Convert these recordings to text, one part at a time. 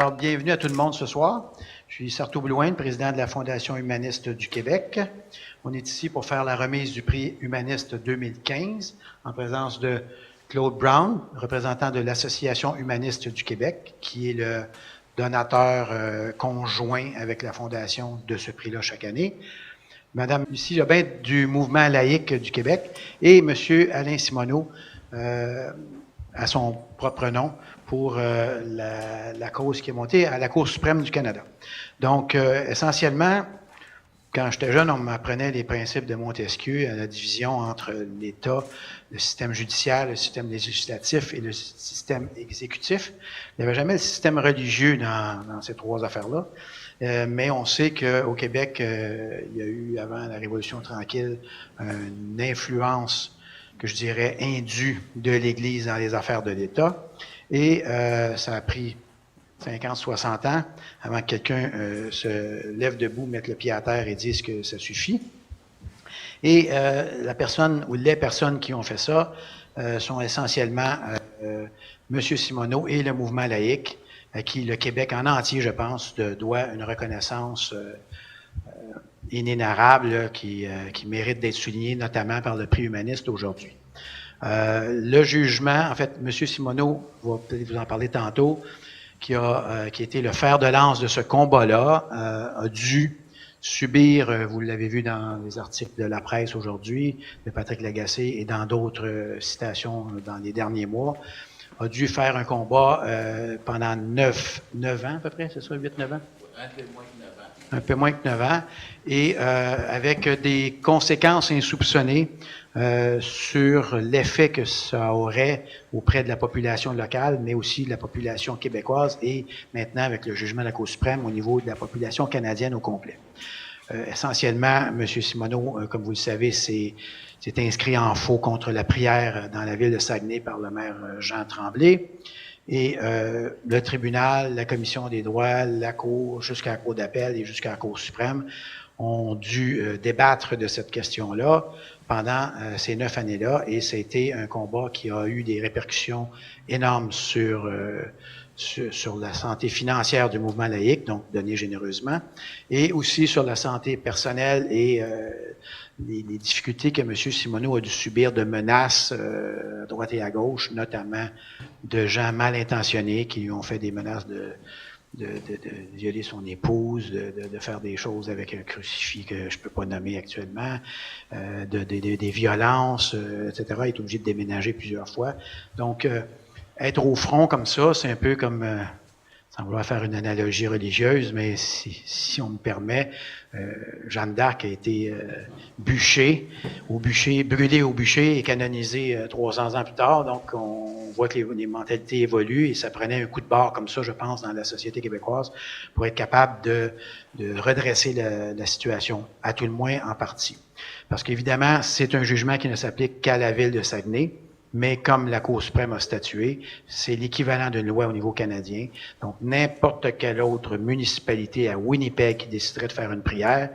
Alors, bienvenue à tout le monde ce soir. Je suis Sarto Blouin, président de la Fondation humaniste du Québec. On est ici pour faire la remise du prix humaniste 2015 en présence de Claude Brown, représentant de l'Association humaniste du Québec, qui est le donateur conjoint avec la Fondation de ce prix-là chaque année. Madame Lucie Jobin du Mouvement laïque du Québec et Monsieur Alain Simoneau, à son propre nom, pour la cause qui est montée à la Cour suprême du Canada. Donc, essentiellement, quand j'étais jeune, on m'apprenait les principes de Montesquieu, la division entre l'État, le système judiciaire, le système législatif et le système exécutif. Il n'y avait jamais le système religieux dans ces trois affaires-là. Mais on sait qu'au Québec, il y a eu, avant la Révolution tranquille, une influence que je dirais indue de l'Église dans les affaires de l'État. Et ça a pris 50, 60 ans avant que quelqu'un se lève debout, mette le pied à terre et dise que ça suffit. Et la personne ou les personnes qui ont fait ça sont essentiellement M. Simoneau et le mouvement laïque, à qui le Québec en entier, je pense, doit une reconnaissance inénarrable là, qui mérite d'être soulignée, notamment par le prix humaniste aujourd'hui. Le jugement, en fait, M. Simoneau va peut-être vous en parler tantôt, qui a été le fer de lance de ce combat-là, a dû subir, vous l'avez vu dans les articles de la presse aujourd'hui, de Patrick Lagacé et dans d'autres citations dans les derniers mois, a dû faire un combat pendant 9 ans à peu près, c'est ça, 8-9 ans? Un peu moins que 9 ans. Un peu moins que 9 ans, et avec des conséquences insoupçonnées sur l'effet que ça aurait auprès de la population locale, mais aussi de la population québécoise et maintenant avec le jugement de la Cour suprême au niveau de la population canadienne au complet. Essentiellement, M. Simoneau, comme vous le savez, s'est inscrit en faux contre la prière dans la ville de Saguenay par le maire Jean Tremblay. Et le tribunal, la commission des droits, la Cour, jusqu'à la Cour d'appel et jusqu'à la Cour suprême ont dû débattre de cette question-là pendant ces 9 années-là. Et ça a été un combat qui a eu des répercussions énormes sur la santé financière du mouvement laïque, donc donné généreusement, et aussi sur la santé personnelle et les difficultés que M. Simoneau a dû subir de menaces à droite et à gauche, notamment de gens mal intentionnés qui lui ont fait des menaces de violer son épouse, de faire des choses avec un crucifix que je peux pas nommer actuellement, des violences, etc. Il est obligé de déménager plusieurs fois. Donc, être au front comme ça, c'est un peu comme, sans vouloir faire une analogie religieuse, mais si on me permet, Jeanne d'Arc a été brûlée au bûcher et canonisée 300 ans plus tard. Donc, on voit que les mentalités évoluent et ça prenait un coup de barre comme ça, je pense, dans la société québécoise pour être capable de redresser la situation, à tout le moins en partie. Parce qu'évidemment, c'est un jugement qui ne s'applique qu'à la ville de Saguenay. Mais comme la Cour suprême a statué, c'est l'équivalent d'une loi au niveau canadien. Donc, n'importe quelle autre municipalité à Winnipeg qui déciderait de faire une prière,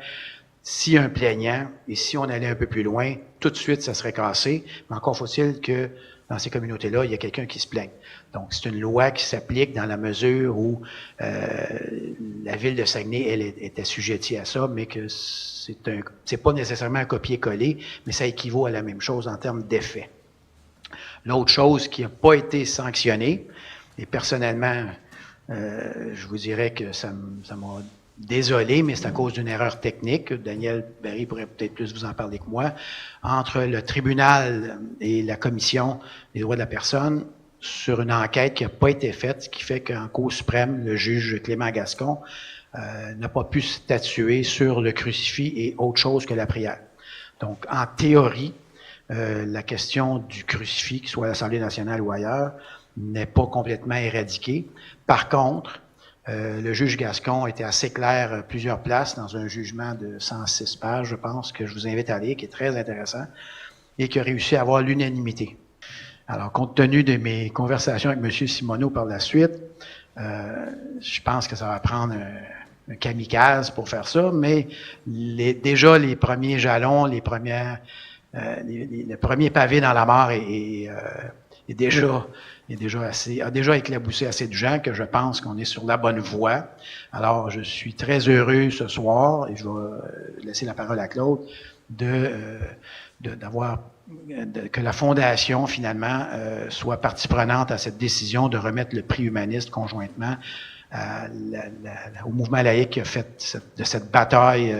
s'il y a un plaignant, et si on allait un peu plus loin, tout de suite, ça serait cassé. Mais encore faut-il que dans ces communautés-là, il y a quelqu'un qui se plaigne. Donc, c'est une loi qui s'applique dans la mesure où la ville de Saguenay, elle est assujettie à ça, mais que c'est pas nécessairement un copier-coller, mais ça équivaut à la même chose en termes d'effet. L'autre chose qui n'a pas été sanctionnée, et personnellement, je vous dirais que ça m'a désolé, mais c'est à cause d'une erreur technique. Daniel Barry pourrait peut-être plus vous en parler que moi. Entre le tribunal et la commission des droits de la personne, sur une enquête qui n'a pas été faite, ce qui fait qu'en Cour suprême, le juge Clément Gascon n'a pas pu statuer sur le crucifix et autre chose que la prière. Donc, en théorie, la question du crucifix, soit à l'Assemblée nationale ou ailleurs, n'est pas complètement éradiquée. Par contre, le juge Gascon était assez clair à plusieurs places dans un jugement de 106 pages, je pense, que je vous invite à lire, qui est très intéressant, et qui a réussi à avoir l'unanimité. Alors, compte tenu de mes conversations avec M. Simoneau par la suite, je pense que ça va prendre un kamikaze pour faire ça, mais déjà les premiers jalons, le premier pavé dans la mare est a déjà éclaboussé assez de gens que je pense qu'on est sur la bonne voie. Alors, je suis très heureux ce soir, et je vais laisser la parole à Claude, que la Fondation, finalement, soit partie prenante à cette décision de remettre le prix humaniste conjointement au mouvement laïque qui a fait de cette bataille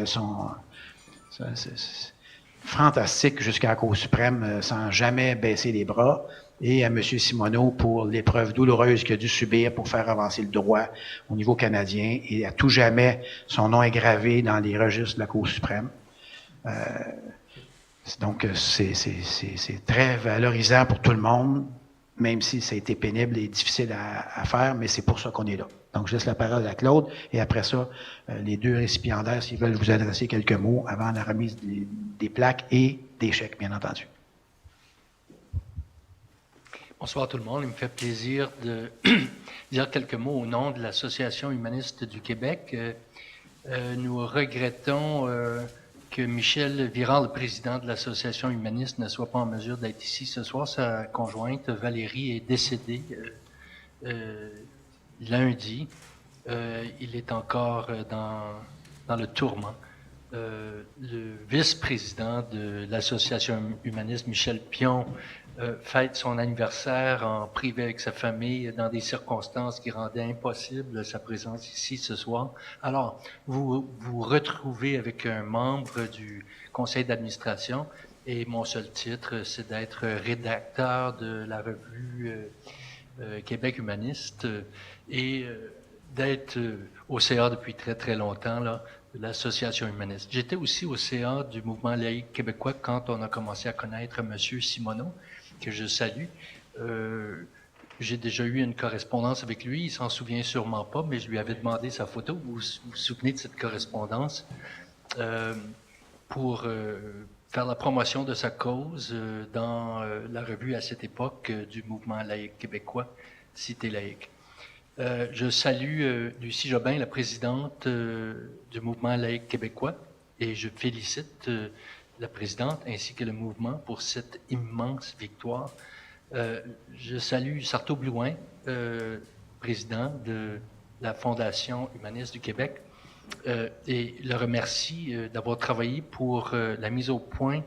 fantastique jusqu'à la Cour suprême sans jamais baisser les bras, et à M. Simoneau pour l'épreuve douloureuse qu'il a dû subir pour faire avancer le droit au niveau canadien, et à tout jamais son nom est gravé dans les registres de la Cour suprême. Donc, c'est très valorisant pour tout le monde, même si ça a été pénible et difficile à faire, mais c'est pour ça qu'on est là. Donc, je laisse la parole à Claude, et après ça, les deux récipiendaires, s'ils veulent vous adresser quelques mots avant la remise des plaques et des chèques, bien entendu. Bonsoir tout le monde. Il me fait plaisir de dire quelques mots au nom de l'Association humaniste du Québec. Nous regrettons que Michel Virard, le président de l'Association humaniste, ne soit pas en mesure d'être ici ce soir. Sa conjointe Valérie est décédée lundi. Il est encore dans le tourment. Le vice-président de l'Association humaniste, Michel Pion, fête son anniversaire en privé avec sa famille dans des circonstances qui rendaient impossible sa présence ici ce soir. Alors, vous vous retrouvez avec un membre du conseil d'administration, et mon seul titre, c'est d'être rédacteur de la revue Québec humaniste et d'être au CA depuis très très longtemps, là, de l'Association humaniste. J'étais aussi au CA du mouvement laïque québécois quand on a commencé à connaître M. Simoneau, que je salue. J'ai déjà eu une correspondance avec lui, il s'en souvient sûrement pas, mais je lui avais demandé sa photo. Vous vous souvenez de cette correspondance pour faire la promotion de sa cause dans la revue à cette époque du mouvement laïque québécois, Cité laïque. Je salue Lucie Jobin, la présidente du mouvement laïque québécois, et je félicite la présidente ainsi que le mouvement pour cette immense victoire. Je salue Sarto Blouin, président de la Fondation humaniste du Québec, et le remercie d'avoir travaillé pour la mise au point,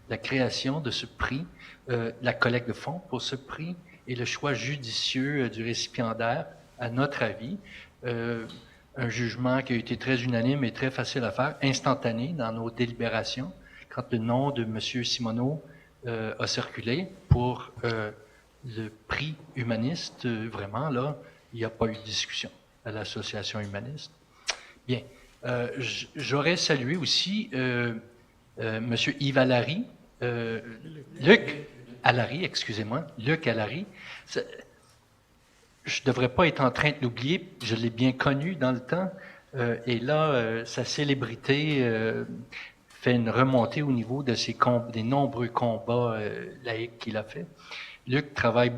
la création de ce prix, la collecte de fonds pour ce prix et le choix judicieux du récipiendaire, à notre avis. Un jugement qui a été très unanime et très facile à faire, instantané dans nos délibérations, quand le nom de M. Simoneau a circulé pour le prix humaniste. Vraiment, là, il n'y a pas eu de discussion à l'Association humaniste. Bien. J'aurais salué aussi M. Yves Allary, Luc Allary, excusez-moi, Luc Allary. Je ne devrais pas être en train de l'oublier, je l'ai bien connu dans le temps, et là, sa célébrité fait une remontée au niveau de des nombreux combats laïques qu'il a fait. Luc travaille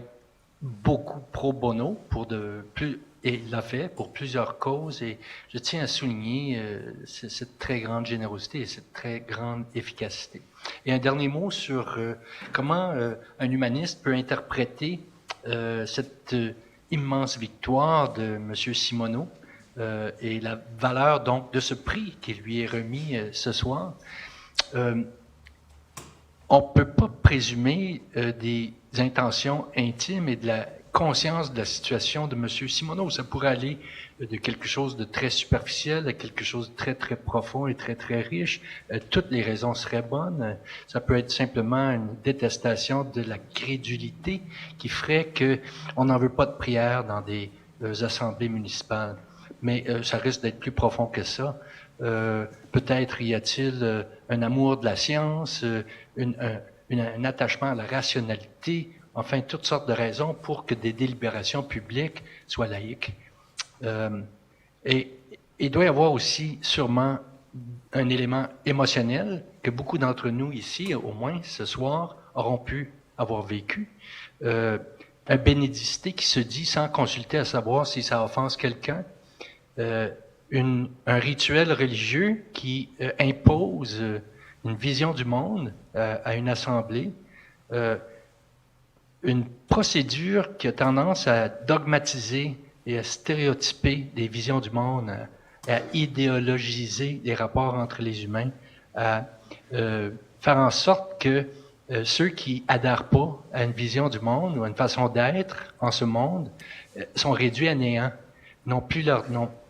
beaucoup pro bono et il l'a fait pour plusieurs causes, et je tiens à souligner cette très grande générosité et cette très grande efficacité. Et un dernier mot sur comment un humaniste peut interpréter cette immense victoire de M. Simoneau et la valeur donc de ce prix qui lui est remis ce soir. On ne peut pas présumer des intentions intimes et de la conscience de la situation de M. Simoneau. Ça pourrait aller de quelque chose de très superficiel à quelque chose de très, très profond et très, très riche. Toutes les raisons seraient bonnes. Ça peut être simplement une détestation de la crédulité qui ferait que on n'en veut pas de prière dans des assemblées municipales. Mais ça risque d'être plus profond que ça. Peut-être y a-t-il un amour de la science, un attachement à la rationalité, enfin toutes sortes de raisons pour que des délibérations publiques soient laïques. Et il doit y avoir aussi sûrement un élément émotionnel que beaucoup d'entre nous ici, au moins ce soir, auront pu avoir vécu. Un bénédicité qui se dit sans consulter à savoir si ça offense quelqu'un. Un rituel religieux qui impose une vision du monde à une assemblée. une procédure qui a tendance à dogmatiser et à stéréotyper des visions du monde, à idéologiser les rapports entre les humains, à faire en sorte que ceux qui adhèrent pas à une vision du monde ou à une façon d'être en ce monde sont réduits à néant,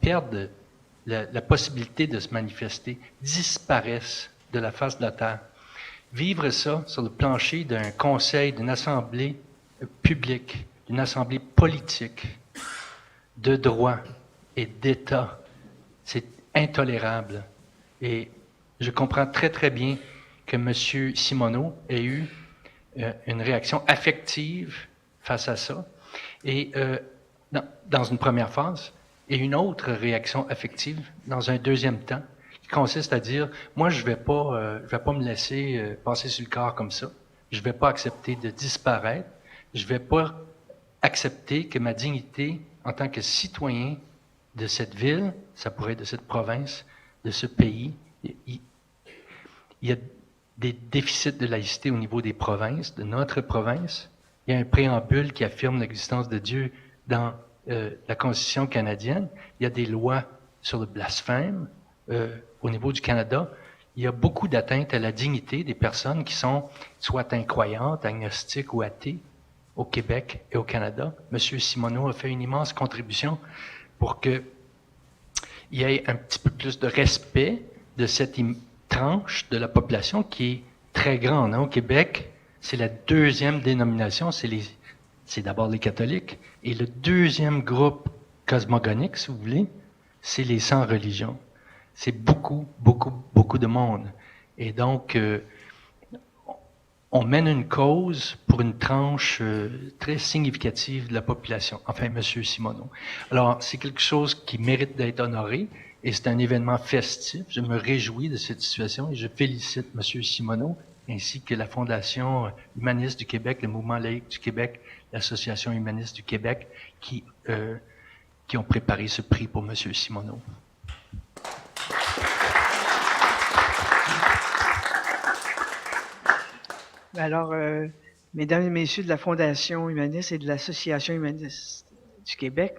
perdent la possibilité de se manifester, disparaissent de la face de la terre. Vivre ça sur le plancher d'un conseil, d'une assemblée publique, d'une assemblée politique, de droit et d'État, c'est intolérable. Et je comprends très, très bien que M. Simoneau ait eu une réaction affective face à ça. Et dans une première phase, et une autre réaction affective dans un deuxième temps, qui consiste à dire, moi, je vais pas me laisser passer sur le corps comme ça. Je vais pas accepter de disparaître. Je vais pas accepter que ma dignité en tant que citoyen de cette ville, ça pourrait être de cette province, de ce pays, il y a des déficits de laïcité au niveau des provinces, de notre province. Il y a un préambule qui affirme l'existence de Dieu dans la Constitution canadienne. Il y a des lois sur le blasphème au niveau du Canada. Il y a beaucoup d'atteintes à la dignité des personnes qui sont soit incroyantes, agnostiques ou athées au Québec et au Canada. M. Simoneau a fait une immense contribution pour qu'il y ait un petit peu plus de respect de cette tranche de la population qui est très grande. Au Québec, c'est la deuxième dénomination, c'est d'abord les catholiques, et le deuxième groupe cosmogonique, si vous voulez, c'est les sans religion. C'est beaucoup, beaucoup, beaucoup de monde. Et donc, on mène une cause pour une tranche très significative de la population, enfin, M. Simoneau. Alors, c'est quelque chose qui mérite d'être honoré, et c'est un événement festif. Je me réjouis de cette situation, et je félicite M. Simoneau, ainsi que la Fondation humaniste du Québec, le Mouvement laïque du Québec, l'Association humaniste du Québec, qui ont préparé ce prix pour M. Simoneau. Alors, mesdames et messieurs de la Fondation humaniste et de l'Association humaniste du Québec,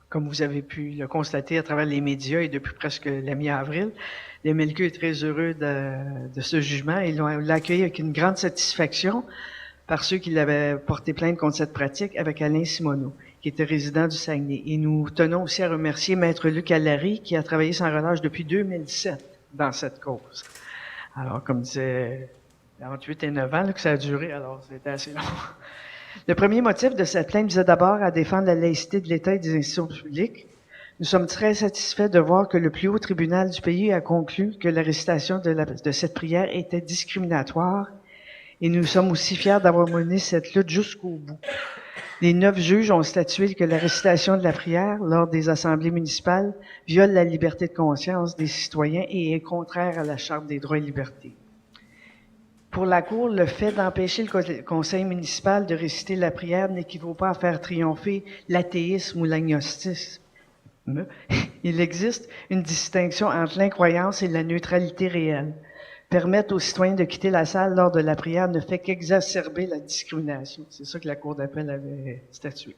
comme vous avez pu le constater à travers les médias et depuis presque la mi-avril, le MLQ est très heureux de ce jugement et l'ont accueilli avec une grande satisfaction par ceux qui l'avaient porté plainte contre cette pratique avec Alain Simoneau, qui était résident du Saguenay. Et nous tenons aussi à remercier Maître Luc Allary, qui a travaillé sans relâche depuis 2007 dans cette cause. Alors, comme disait 48 et 9 ans là, que ça a duré, alors c'était assez long. Le premier motif de cette plainte visait d'abord à défendre la laïcité de l'État et des institutions publiques. Nous sommes très satisfaits de voir que le plus haut tribunal du pays a conclu que la récitation de cette prière était discriminatoire et nous sommes aussi fiers d'avoir mené cette lutte jusqu'au bout. Les 9 juges ont statué que la récitation de la prière lors des assemblées municipales viole la liberté de conscience des citoyens et est contraire à la Charte des droits et libertés. Pour la Cour, le fait d'empêcher le conseil municipal de réciter la prière n'équivaut pas à faire triompher l'athéisme ou l'agnosticisme. Il existe une distinction entre l'incroyance et la neutralité réelle. Permettre aux citoyens de quitter la salle lors de la prière ne fait qu'exacerber la discrimination. C'est ça que la Cour d'appel avait statué.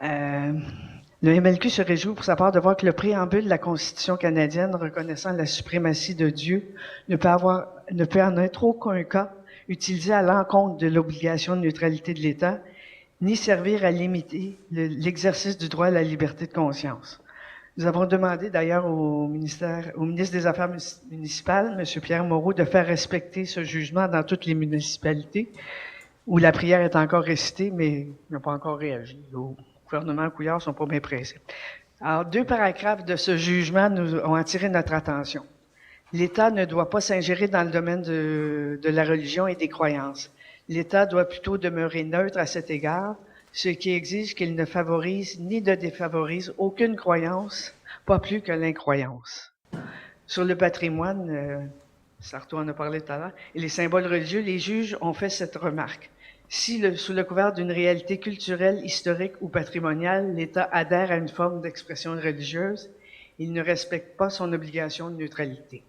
Le MLQ se réjouit pour sa part de voir que le préambule de la Constitution canadienne reconnaissant la suprématie de Dieu ne peut en être aucun cas utilisé à l'encontre de l'obligation de neutralité de l'État, ni servir à limiter l'exercice du droit à la liberté de conscience. Nous avons demandé d'ailleurs au ministre des Affaires municipales, M. Pierre Moreau, de faire respecter ce jugement dans toutes les municipalités où la prière est encore récitée, mais ils n'ont pas encore réagi. Le gouvernement Couillard ne sont pas bien pressés. Alors, 2 paragraphes de ce jugement nous ont attiré notre attention. L'État ne doit pas s'ingérer dans le domaine de la religion et des croyances. L'État doit plutôt demeurer neutre à cet égard, ce qui exige qu'il ne favorise ni ne défavorise aucune croyance, pas plus que l'incroyance. Sur le patrimoine, Sarto en a parlé tout à l'heure, et les symboles religieux, les juges ont fait cette remarque. Si, sous le couvert d'une réalité culturelle, historique ou patrimoniale, l'État adhère à une forme d'expression religieuse, il ne respecte pas son obligation de neutralité.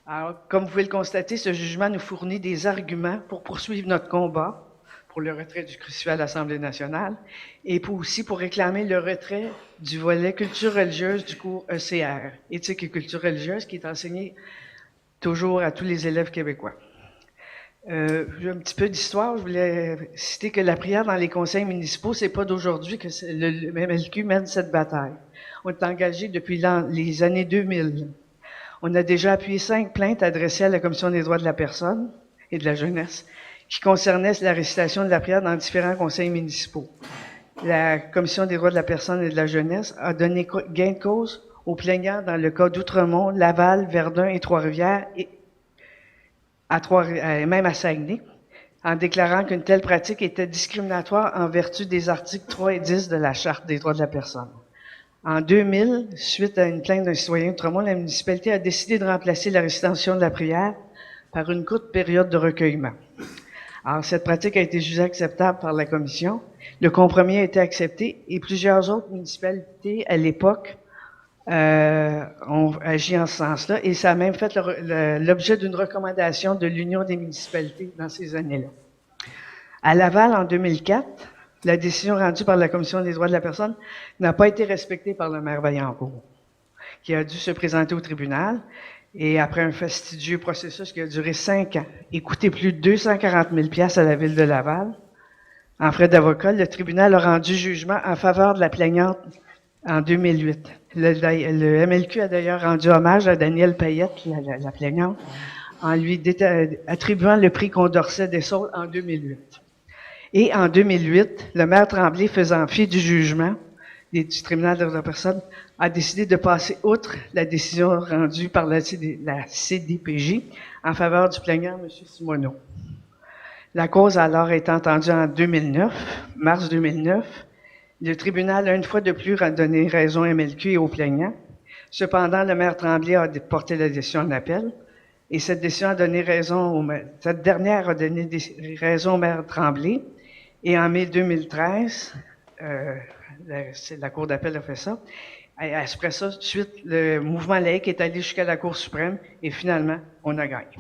Alors, comme vous pouvez le constater, ce jugement nous fournit des arguments pour poursuivre notre combat pour le retrait du crucifix à l'Assemblée nationale et aussi pour réclamer le retrait du volet culture religieuse du cours ECR, éthique et culture religieuse, qui est enseigné toujours à tous les élèves québécois. Un petit peu d'histoire, je voulais citer que la prière dans les conseils municipaux, c'est pas d'aujourd'hui que le MLQ mène cette bataille. On est engagé depuis les années 2000. On a déjà appuyé 5 plaintes adressées à la Commission des droits de la personne et de la jeunesse qui concernaient la récitation de la prière dans différents conseils municipaux. La Commission des droits de la personne et de la jeunesse a donné gain de cause aux plaignants dans le cas d'Outremont, Laval, Verdun et Trois-Rivières et même à Saguenay, en déclarant qu'une telle pratique était discriminatoire en vertu des articles 3 et 10 de la Charte des droits de la personne. En 2000, suite à une plainte d'un citoyen d'Outremont, la municipalité a décidé de remplacer la récitation de la prière par une courte période de recueillement. Alors, cette pratique a été jugée acceptable par la Commission. Le compromis a été accepté et plusieurs autres municipalités, à l'époque, ont agi en ce sens-là, et ça a même fait l'objet d'une recommandation de l'Union des municipalités dans ces années-là. À Laval, en 2004, la décision rendue par la Commission des droits de la personne n'a pas été respectée par le maire Vaillancourt, qui a dû se présenter au tribunal, et après un fastidieux processus qui a duré 5 ans, et coûté plus de 240 000 $ à la ville de Laval, en frais d'avocat, le tribunal a rendu jugement en faveur de la plaignante en 2008. Le MLQ a d'ailleurs rendu hommage à Danielle Payette, la plaignante, en lui attribuant le prix Condorcet des Saules en 2008. Et en 2008, le maire Tremblay, faisant fi du jugement du tribunal de la personne, a décidé de passer outre la décision rendue par la CDPJ en faveur du plaignant, M. Simoneau. La cause a alors été entendue en 2009, mars 2009. Le tribunal a une fois de plus donné raison à MLQ et aux plaignants. Cependant, le maire Tremblay a porté la décision en appel et cette décision a donné raison cette dernière a donné raison au maire Tremblay. Et en mai 2013, la Cour d'appel a fait ça. Et après ça, suite, le mouvement laïque est allé jusqu'à la Cour suprême et finalement, on a gagné.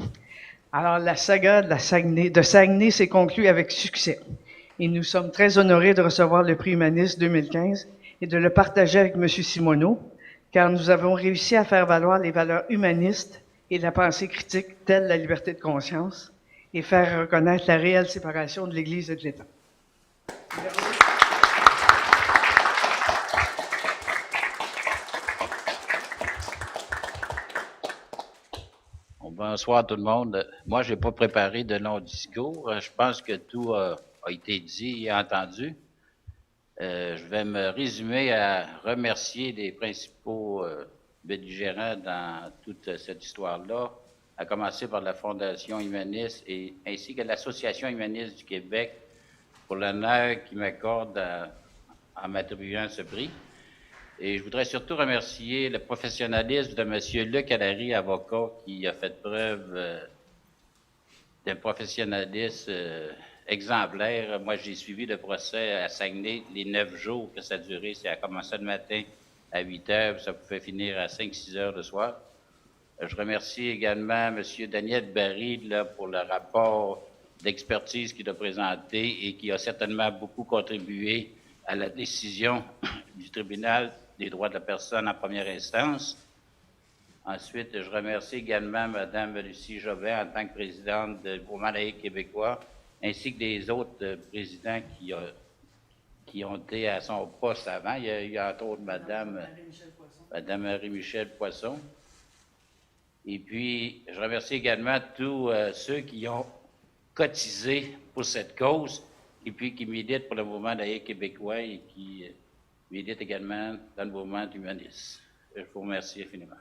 Alors, la saga de Saguenay s'est conclue avec succès. Et nous sommes très honorés de recevoir le prix humaniste 2015 et de le partager avec M. Simoneau, car nous avons réussi à faire valoir les valeurs humanistes et la pensée critique telle la liberté de conscience et faire reconnaître la réelle séparation de l'Église et de l'État. Bonsoir tout le monde. Moi, je n'ai pas préparé de long discours. Je pense que tout a été dit et entendu. Je vais me résumer à remercier les principaux belligérants dans toute cette histoire-là, à commencer par la Fondation humaniste ainsi que l'Association humaniste du Québec pour l'honneur qu'ils m'accordent en m'attribuant ce prix. Et je voudrais surtout remercier le professionnalisme de M. Luc Allary, avocat, qui a fait preuve d'un professionnalisme exemplaire. Moi, j'ai suivi le procès à Saguenay les 9 jours que ça a duré. Ça a commencé le matin à 8 heures, ça pouvait finir à 5-6 heures le soir. Je remercie également M. Daniel Barry là, pour le rapport d'expertise qu'il a présenté et qui a certainement beaucoup contribué à la décision du tribunal des droits de la personne en première instance. Ensuite, je remercie également Mme Lucie Jobin en tant que présidente du Mouvement laïque québécois, ainsi que les autres présidents qui ont été à son poste avant. Il y a entre autres Mme Marie-Michel Poisson. Et puis, je remercie également tous ceux qui ont cotisé pour cette cause et puis qui militent pour le Mouvement laïque québécois et qui militent également dans le mouvement humaniste. Je vous remercie infiniment.